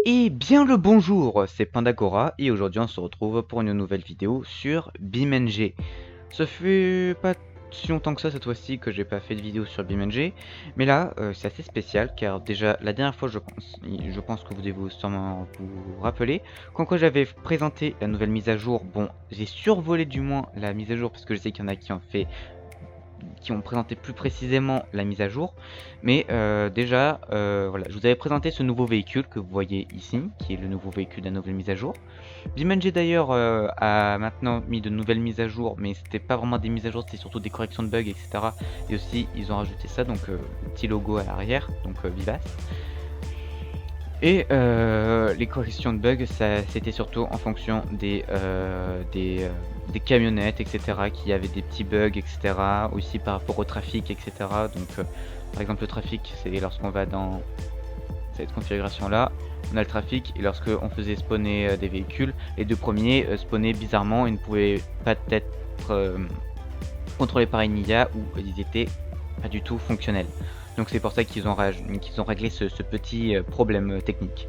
Et bien le bonjour, c'est Pandagora et aujourd'hui on se retrouve pour une nouvelle vidéo sur BeamNG. Ça fait pas si longtemps que ça cette fois-ci que j'ai pas fait de vidéo sur BeamNG, mais là c'est assez spécial car déjà la dernière fois je pense que vous devez sûrement vous rappeler, quand j'avais présenté la nouvelle mise à jour, bon j'ai survolé du moins la mise à jour parce que je sais qu'il y en a qui ont présenté plus précisément la mise à jour. Mais déjà, voilà, je vous avais présenté ce nouveau véhicule que vous voyez ici, qui est le nouveau véhicule de la nouvelle mise à jour. BeamNG d'ailleurs a maintenant mis de nouvelles mises à jour, mais c'était pas vraiment des mises à jour, c'était surtout des corrections de bugs, etc. Et aussi, ils ont rajouté ça, donc petit logo à l'arrière, donc Vivace. Et les corrections de bugs, c'était surtout en fonction des camionnettes, etc. qui avaient des petits bugs, etc. Aussi par rapport au trafic, etc. Donc par exemple le trafic, c'est lorsqu'on va dans cette configuration là, on a le trafic et lorsque on faisait spawner des véhicules, les deux premiers spawnaient bizarrement et ne pouvaient pas être contrôlés par une IA ou ils étaient pas du tout fonctionnels. Donc c'est pour ça qu'ils ont réglé ce petit problème technique.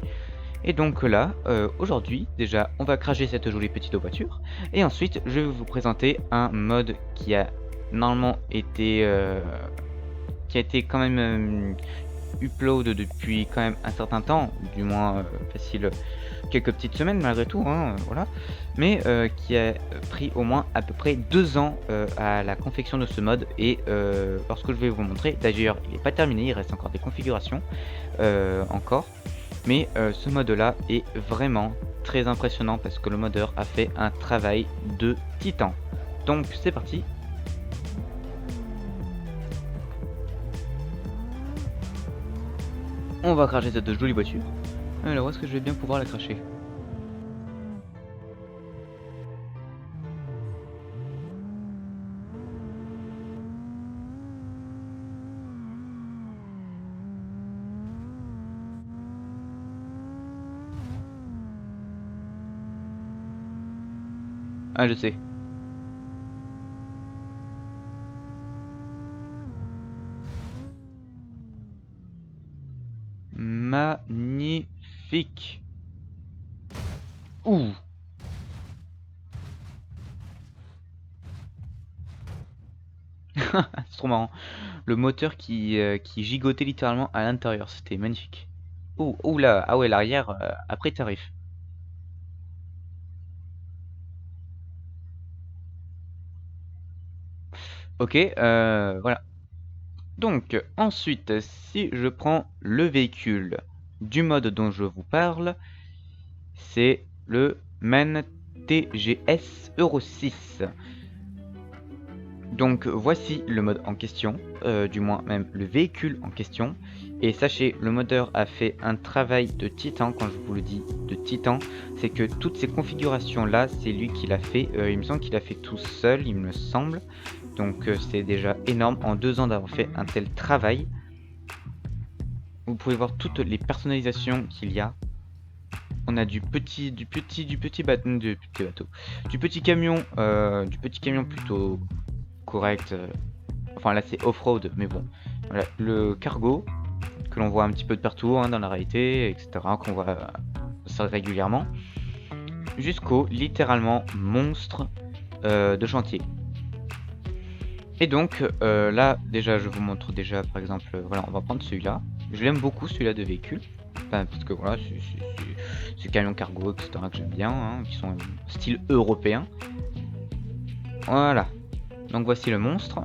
Et donc là, aujourd'hui, déjà, on va cracher cette jolie petite voiture. Et ensuite, je vais vous présenter un mode qui a normalement été, qui a été quand même upload depuis quand même un certain temps, du moins facile quelques petites semaines malgré tout, hein, voilà, mais qui a pris au moins à peu près 2 ans à la confection de ce mode et lorsque je vais vous montrer, d'ailleurs il n'est pas terminé, il reste encore des configurations encore, mais ce mode là est vraiment très impressionnant parce que le modeur a fait un travail de titan. Donc c'est parti. On va cracher cette jolie voiture. Alors, où est-ce que je vais bien pouvoir la cracher? Ah, je sais. Magnifique. Ouh. C'est trop marrant. Le moteur qui gigotait littéralement à l'intérieur, c'était magnifique. Ouh, ouh là, ah ouais, l'arrière, après tarif. Ok, voilà. Donc, ensuite, si je prends le véhicule du mode dont je vous parle, c'est le MAN TGS Euro 6. Donc voici le mode en question, du moins même le véhicule en question. Et sachez, le modeur a fait un travail de titan, quand je vous le dis de titan, c'est que toutes ces configurations là, c'est lui qui l'a fait. Il me semble qu'il a fait tout seul, il me semble. Donc c'est déjà énorme en 2 ans d'avoir fait un tel travail. Vous pouvez voir toutes les personnalisations qu'il y a. On a du petit camion plutôt correct. Enfin là c'est off-road, mais bon. Voilà, le cargo que l'on voit un petit peu de partout hein, dans la réalité, etc. Qu'on voit ça régulièrement. Jusqu'au littéralement monstre de chantier. Et donc là déjà je vous montre déjà par exemple, voilà on va prendre celui-là. Je l'aime beaucoup celui-là de véhicule. Enfin, parce que voilà, c'est camion cargo, etc. que j'aime bien, hein, qui sont style européen. Voilà. Donc voici le monstre.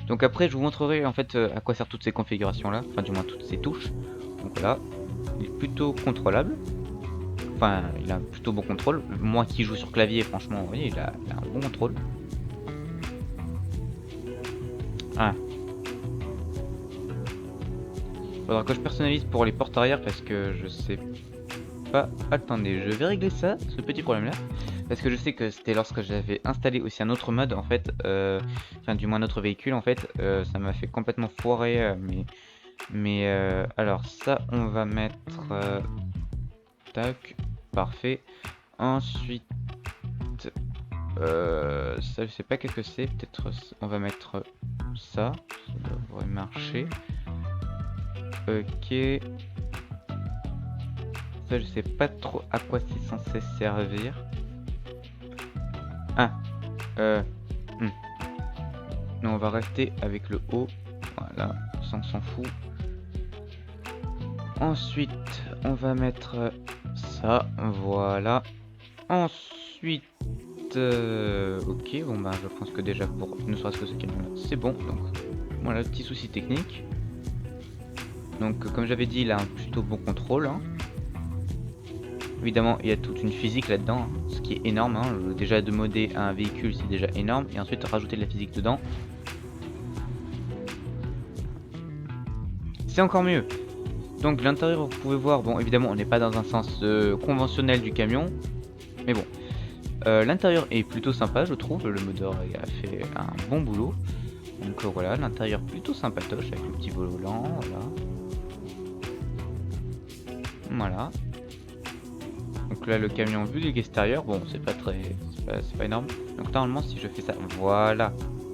Donc après je vous montrerai en fait à quoi servent toutes ces configurations là, enfin du moins toutes ces touches. Donc voilà, il est plutôt contrôlable. Enfin il a un plutôt bon contrôle. Moi qui joue sur clavier franchement oui il a un bon contrôle. Ah. Faudra que je personnalise pour les portes arrière parce que je sais pas. Attendez, je vais régler ça, ce petit problème là. Parce que je sais que c'était lorsque j'avais installé aussi un autre mode en fait, enfin du moins un autre véhicule en fait, ça m'a fait complètement foirer alors ça on va mettre tac, parfait. Ensuite ça je sais pas qu'est-ce que c'est, peut-être on va mettre ça devrait marcher. Ok. Ça, je sais pas trop à quoi c'est censé servir. Ah, hmm. Non, on va rester avec le haut. Voilà, ça on s'en fout. Ensuite, on va mettre ça, voilà. Ensuite, ok, bon bah je pense que déjà pour ne serait-ce que ce camion-là, c'est bon. Donc voilà, petit souci technique. Donc comme j'avais dit, il a un plutôt bon contrôle. Hein. Évidemment, il y a toute une physique là-dedans, hein, ce qui est énorme. Hein. Déjà de modder un véhicule, c'est déjà énorme. Et ensuite rajouter de la physique dedans, c'est encore mieux. Donc l'intérieur, vous pouvez voir, bon évidemment on n'est pas dans un sens conventionnel du camion, mais bon. L'intérieur est plutôt sympa, je trouve. Le modeur a fait un bon boulot. Donc voilà, l'intérieur plutôt sympatoche avec le petit volant, voilà. Voilà. Donc là, le camion vu de l'extérieur, bon, c'est pas très, c'est pas énorme. Donc normalement, si je fais ça, voilà.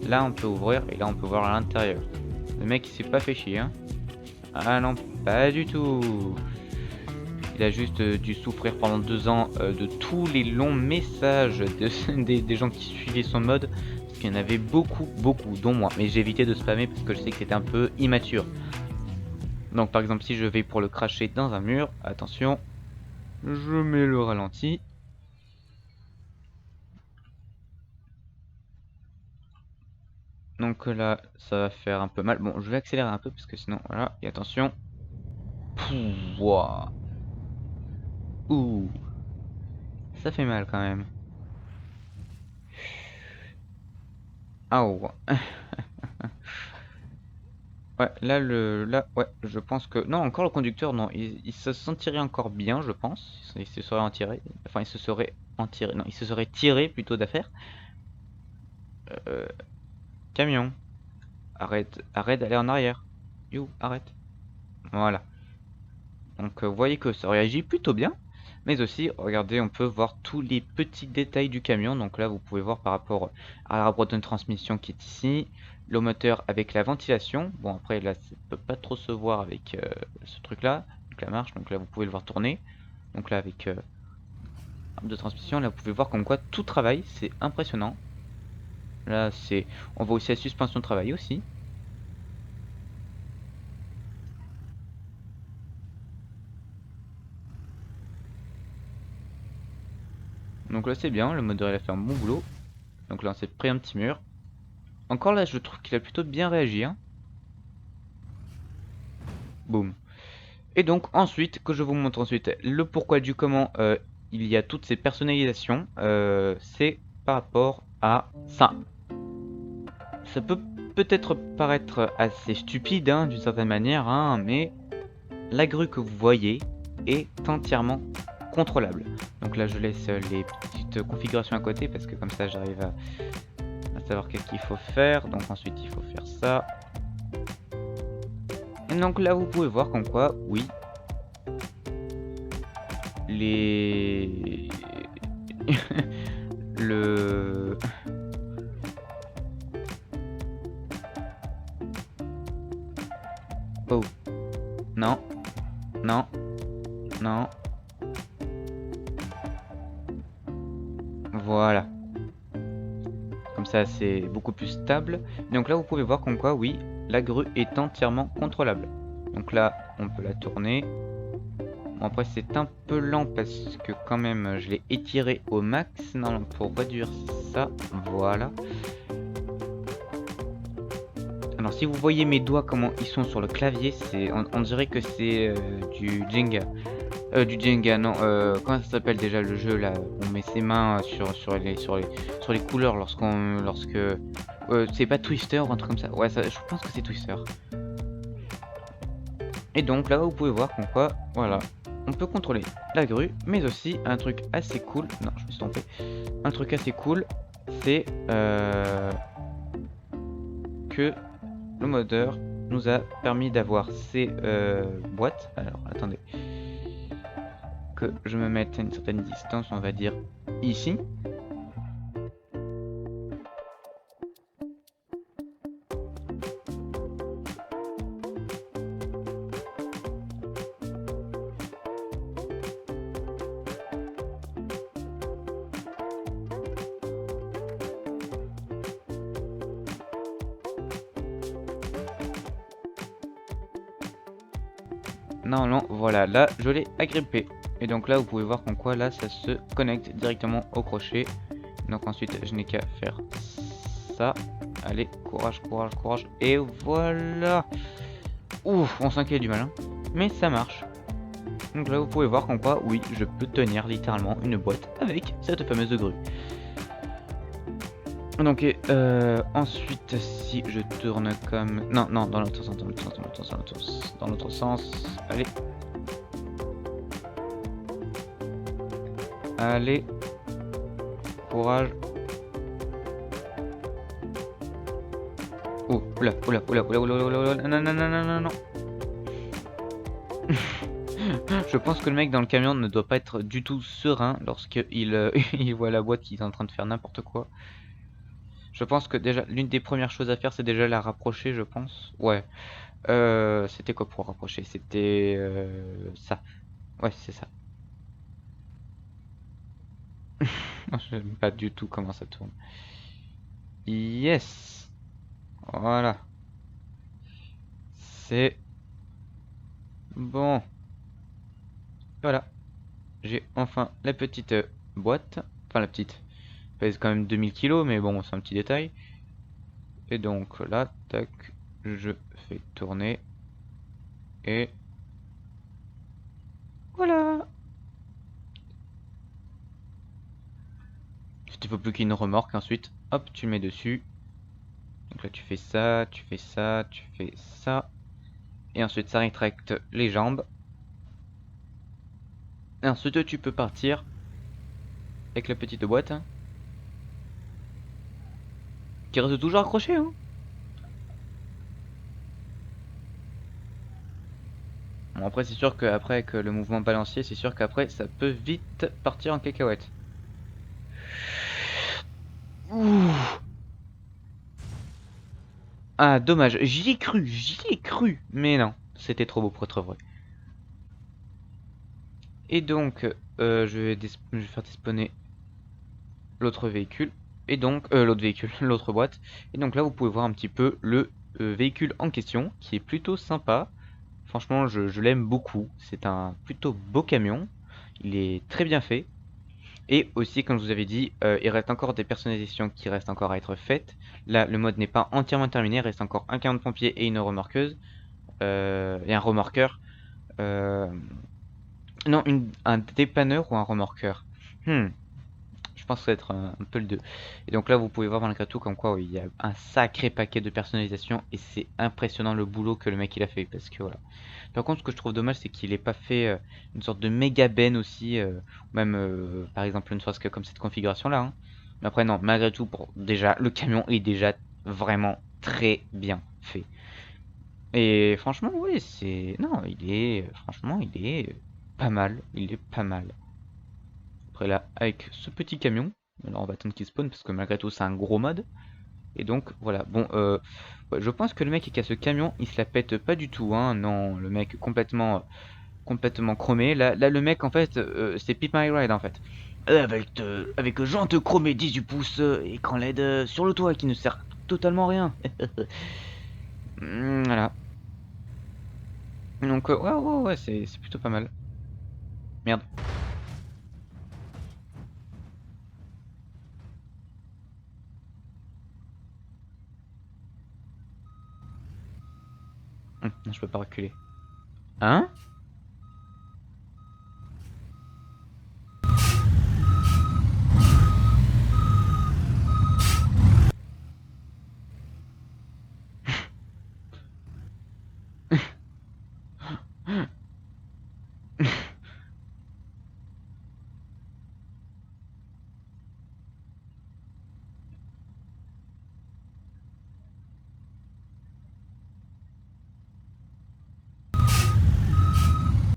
Là, on peut ouvrir et là, on peut voir à l'intérieur. Le mec, il s'est pas fait chier, hein. Ah non, pas du tout. Il a juste dû souffrir pendant 2 ans de tous les longs messages des gens qui suivaient son mode. Parce qu'il y en avait beaucoup, dont moi. Mais j'ai évité de spammer parce que je sais que c'était un peu immature. Donc par exemple, si je vais pour le cracher dans un mur, attention, je mets le ralenti. Donc là, ça va faire un peu mal. Bon, je vais accélérer un peu parce que sinon, voilà. Et attention. Pouah. Ouh. Ça fait mal quand même. Ah ouais. Ouais, là, ouais, je pense que... Non, encore le conducteur, non, il se sentirait encore bien, je pense. Il se serait en tiré. Enfin, il se serait en tiré. Non, il se serait tiré plutôt d'affaire. Euh, Camion. Arrête d'aller en arrière. You, arrête. Voilà. Donc, vous voyez que ça réagit plutôt bien. Mais aussi, regardez, on peut voir tous les petits détails du camion. Donc là, vous pouvez voir par rapport à la boîte de transmission qui est ici. Le moteur avec la ventilation. Bon, après, là, ça peut pas trop se voir avec ce truc-là. Donc la marche, donc là, vous pouvez le voir tourner. Donc là, avec arme de transmission, là, vous pouvez voir comme quoi tout travaille. C'est impressionnant. Là, c'est... On voit aussi la suspension de travail aussi. Donc là, c'est bien. Le moteur, il a fait un bon boulot. Donc là, on s'est pris un petit mur. Encore là, je trouve qu'il a plutôt bien réagi. Hein. Boum. Et donc ensuite, que je vous montre ensuite le pourquoi du comment il y a toutes ces personnalisations, c'est par rapport à ça. Ça peut peut-être paraître assez stupide hein, d'une certaine manière, hein, mais la grue que vous voyez est entièrement contrôlable. Donc là je laisse les petites configurations à côté parce que comme ça j'arrive à savoir qu'est-ce qu'il faut faire. Donc ensuite il faut faire ça. Et donc là vous pouvez voir comme quoi, oui, les... le... Oh. Non. Non. Non. Voilà. Comme ça, c'est beaucoup plus stable. Donc là, vous pouvez voir comme quoi, oui, la grue est entièrement contrôlable. Donc là, on peut la tourner. Bon, après, c'est un peu lent parce que quand même, je l'ai étiré au max. Non, pour réduire ça, voilà. Alors, si vous voyez mes doigts, comment ils sont sur le clavier, on dirait que c'est du Jenga. Du Jenga, non, comment ça s'appelle déjà le jeu là? On met ses mains sur les couleurs lorsque c'est pas Twister ou un truc comme ça. Ouais, ça, je pense que c'est Twister. Et donc là, vous pouvez voir comme quoi, voilà, on peut contrôler la grue, mais aussi un truc assez cool. Non, je me suis trompé. Un truc assez cool, c'est que le modeur nous a permis d'avoir ces boîtes. Alors, attendez. Que je me mette à une certaine distance, on va dire ici. Normalement, voilà, là, je l'ai agrippé. Et donc là, vous pouvez voir qu'en quoi, là, ça se connecte directement au crochet. Donc ensuite, je n'ai qu'à faire ça. Allez, courage, courage, courage. Et voilà. Ouf, on sent qu'il y a du mal, hein. Mais ça marche. Donc là, vous pouvez voir qu'en quoi, oui, je peux tenir littéralement une boîte avec cette fameuse grue. Donc ensuite, si je tourne comme... Non, non, dans l'autre sens, dans l'autre sens, dans l'autre sens, dans l'autre sens. Allez. Allez. Courage. Oh, oula, oula, oula, oula, oula, oula, oula, non, non, non, non, non, non. Je pense que le mec dans le camion ne doit pas être du tout serein lorsqu'il il voit la boîte qui est en train de faire n'importe quoi. Je pense que déjà, l'une des premières choses à faire, c'est déjà la rapprocher, je pense. Ouais. C'était quoi pour rapprocher? C'était ça. Ouais, c'est ça. Je n'aime pas du tout comment ça tourne. Yes. Voilà. C'est bon. Voilà. J'ai enfin la petite boîte. Enfin, la petite. Elle pèse quand même 2000 kilos, mais bon, c'est un petit détail. Et donc là, tac, je fais tourner. Et voilà. Il ne faut plus qu'il y ait une remorque. Ensuite, hop, tu le mets dessus. Donc là, tu fais ça, tu fais ça, tu fais ça. Et ensuite, ça rétracte les jambes. Et ensuite, tu peux partir avec la petite boîte. Hein, qui reste toujours accrochée. Hein. Bon, après, c'est sûr qu'après, avec le mouvement balancier, c'est sûr qu'après, ça peut vite partir en cacahuète. Ouh. Ah, dommage. J'y ai cru. Mais non, c'était trop beau pour être vrai. Et donc, je vais faire despawner l'autre véhicule. Et donc, l'autre véhicule, l'autre boîte. Et donc là, vous pouvez voir un petit peu le véhicule en question, qui est plutôt sympa. Franchement, je l'aime beaucoup. C'est un plutôt beau camion. Il est très bien fait. Et aussi, comme je vous avais dit, il reste encore des personnalisations qui restent encore à être faites. Là, le mode n'est pas entièrement terminé. Il reste encore un camion de pompier et une remorqueuse. Et un remorqueur. Euh, non, un dépanneur ou un remorqueur. Je pense que ça va être un peu le 2. Et donc là, vous pouvez voir malgré tout comme quoi oui, il y a un sacré paquet de personnalisation et c'est impressionnant le boulot que le mec il a fait parce que voilà. Par contre, ce que je trouve dommage, c'est qu'il n'ait pas fait une sorte de méga benne aussi, ou même par exemple une fois que comme cette configuration là. Hein. Mais après non, malgré tout, pour déjà le camion est déjà vraiment très bien fait. Et franchement, oui, c'est non, il est franchement, il est pas mal, il est pas mal. Après là, avec ce petit camion, alors on va attendre qu'il spawn parce que malgré tout c'est un gros mode. Et donc voilà, bon, ouais, je pense que le mec qui a ce camion, il se la pète pas du tout, hein. Non, le mec complètement chromé. Là le mec en fait, c'est Pimp My Ride en fait. Avec jante chromée 18 pouces, écran LED sur le toit qui ne sert totalement à rien. Voilà. Donc ouais, ouais, ouais, c'est plutôt pas mal. Merde. Non, je peux pas reculer. Hein?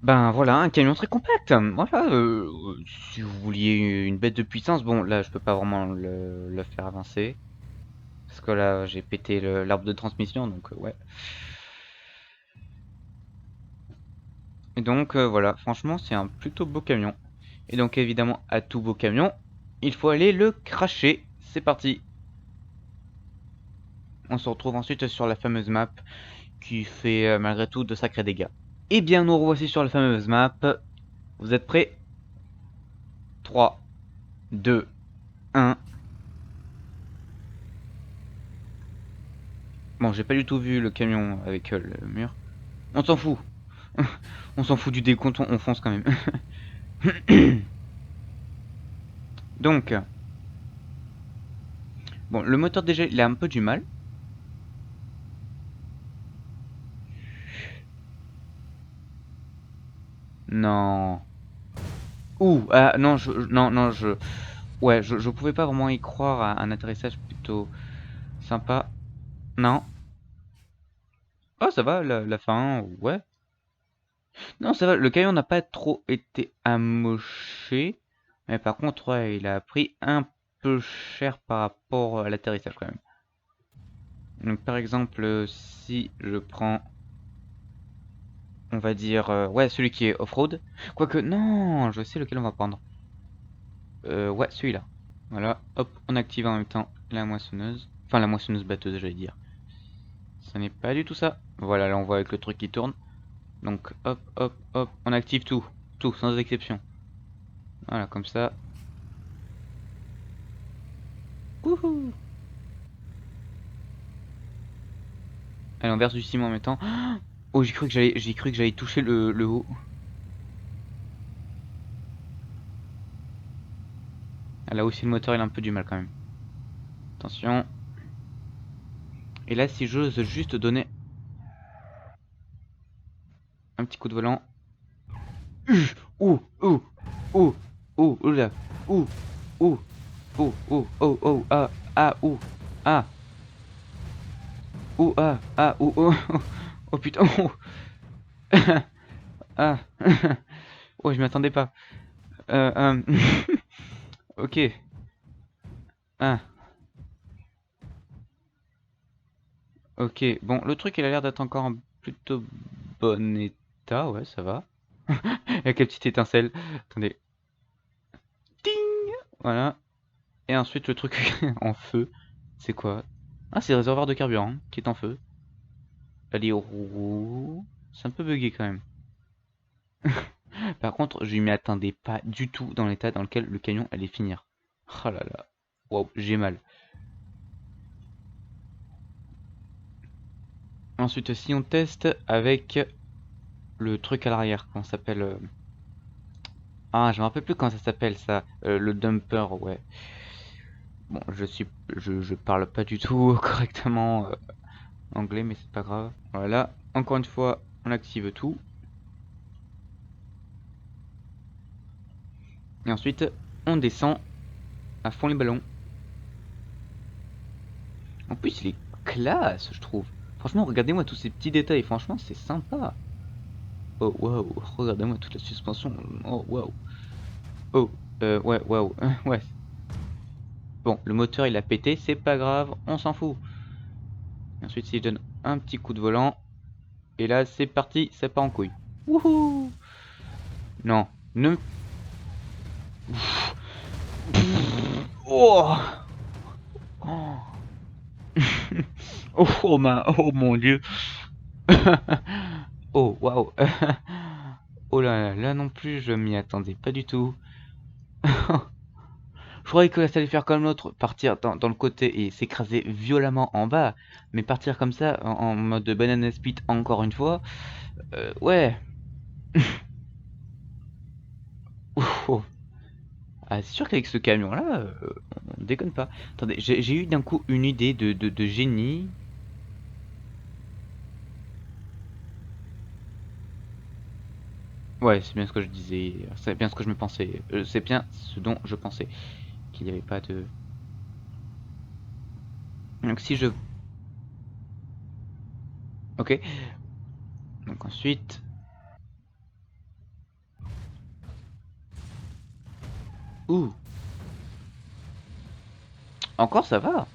Ben voilà, un camion très compact. Voilà, si vous vouliez une bête de puissance, bon là je peux pas vraiment le faire avancer. Parce que là j'ai pété l'arbre de transmission, donc ouais. Et donc voilà, franchement c'est un plutôt beau camion. Et donc évidemment à tout beau camion, il faut aller le cracher. C'est parti. On se retrouve ensuite sur la fameuse map qui fait malgré tout de sacrés dégâts. Eh bien, nous revoici sur la fameuse map. Vous êtes prêts? 3, 2, 1. Bon, j'ai pas du tout vu le camion avec le mur. On s'en fout. On s'en fout du décompte, on fonce quand même. Donc, bon, le moteur déjà, il a un peu du mal. Non. Ouh, ah non, non, ouais, je pouvais pas vraiment y croire à un atterrissage plutôt sympa. Non. Oh, ça va, la fin, ouais. Non, ça va, le camion n'a pas trop été amoché. Mais par contre, ouais, il a pris un peu cher par rapport à l'atterrissage quand même. Donc par exemple, si je prends, on va dire, ouais, celui qui est off-road. Quoique, non, je sais lequel on va prendre. Ouais, celui-là. Voilà, hop, on active en même temps la moissonneuse. Enfin, la moissonneuse batteuse, j'allais dire. Ce n'est pas du tout ça. Voilà, là on voit avec le truc qui tourne. Donc, hop, hop, hop, on active tout. Tout, sans exception. Voilà, comme ça. Wouhou! Allez, on verse du ciment en même temps. Oh, j'ai cru que j'allais toucher le haut. Ah, là aussi, le moteur, il a un peu du mal quand même. Attention. Et là, si j'ose juste donner un petit coup de volant. Ouh, ouh, ouh, ouh, ouh là, ouh, ouh, ouh, ouh, oh, oh, ah, ah, ouh, ah, ouh, ah, ah, ouh, oh, oh, oh putain, oh, ah, oh, je m'attendais pas. Euh, ok, ah, ok, bon, le truc, il a l'air d'être encore en plutôt bon état, ouais, ça va. Il y a quelle petite étincelle, attendez, ting, voilà, et ensuite le truc en feu, c'est quoi? Ah, c'est le réservoir de carburant qui est en feu. Elle est roux. C'est un peu bugué quand même. Par contre, je m'y attendais pas du tout dans l'état dans lequel le camion allait finir. Oh là là. Waouh, j'ai mal. Ensuite, si on teste avec le truc à l'arrière, comment ça s'appelle Ah, je me rappelle plus comment ça s'appelle ça. Le dumper, ouais. Bon, je parle pas du tout correctement anglais, mais c'est pas grave. Voilà. Encore une fois, on active tout. Et ensuite, on descend à fond les ballons. En plus, il est classe, je trouve. Franchement, regardez-moi tous ces petits détails. Franchement, c'est sympa. Oh, waouh. Regardez-moi toute la suspension. Oh, waouh. Oh, ouais, waouh. Ouais. Bon, le moteur, il a pété. C'est pas grave. On s'en fout. Et ensuite, si je donne un petit coup de volant. Et là, c'est parti. Ça part en couille. Wouhou. Non. Ne... Oh. Oh. Oh mon dieu. Oh, waouh. Oh là là, là non plus, je m'y attendais pas du tout. Je croyais que ça allait faire comme l'autre, partir dans le côté et s'écraser violemment en bas, mais partir comme ça, en mode banana split encore une fois, ouais. Oh. Ah, c'est sûr qu'avec ce camion-là, on déconne pas. Attendez, j'ai eu d'un coup une idée de génie. Ouais, c'est bien ce que je disais, c'est bien ce que je me pensais, c'est bien ce dont je pensais, qu'il n'y avait pas de... Donc si je... Ok, donc ensuite... Ouh, encore ça va.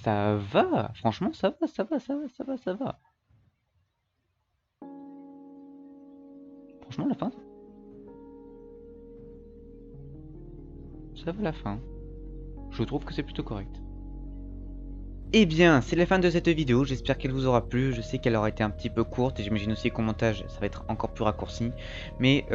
Ça va, franchement ça va, ça va, ça va, ça va, ça va. Franchement la fin, ça va la fin. Je trouve que c'est plutôt correct. Eh bien, c'est la fin de cette vidéo, j'espère qu'elle vous aura plu, je sais qu'elle aura été un petit peu courte et j'imagine aussi qu'au montage ça va être encore plus raccourci. Mais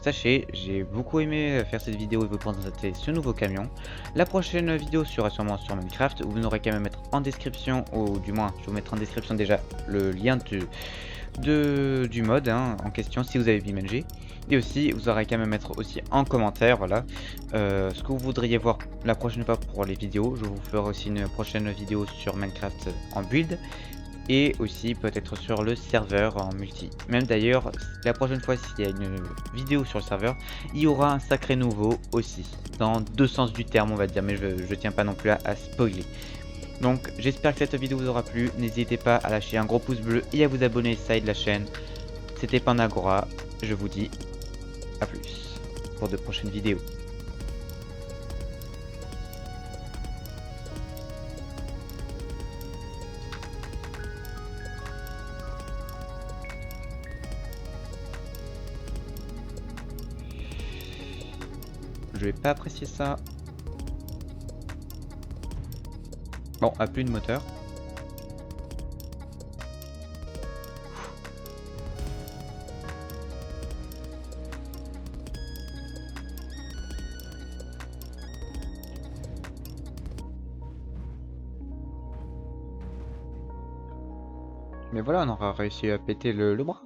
sachez, j'ai beaucoup aimé faire cette vidéo et vous présenter ce nouveau camion. La prochaine vidéo sera sûrement sur Minecraft, vous n'aurez qu'à me mettre en description, ou du moins je vais vous mettre en description déjà le lien du mode en question si vous avez BeamNG. Et aussi, vous aurez qu'à me mettre aussi en commentaire, voilà, ce que vous voudriez voir la prochaine fois pour les vidéos. Je vous ferai aussi une prochaine vidéo sur Minecraft en build. Et aussi peut-être sur le serveur en multi. Même d'ailleurs, la prochaine fois s'il y a une vidéo sur le serveur, il y aura un sacré nouveau aussi. Dans deux sens du terme on va dire, mais je tiens pas non plus à spoiler. Donc j'espère que cette vidéo vous aura plu. N'hésitez pas à lâcher un gros pouce bleu et à vous abonner si ça aide la chaîne. C'était Panagora, je vous dis à plus pour de prochaines vidéos. Je vais pas apprécier ça. Bon, à plus de moteur. Mais voilà, on aura réussi à péter le bras.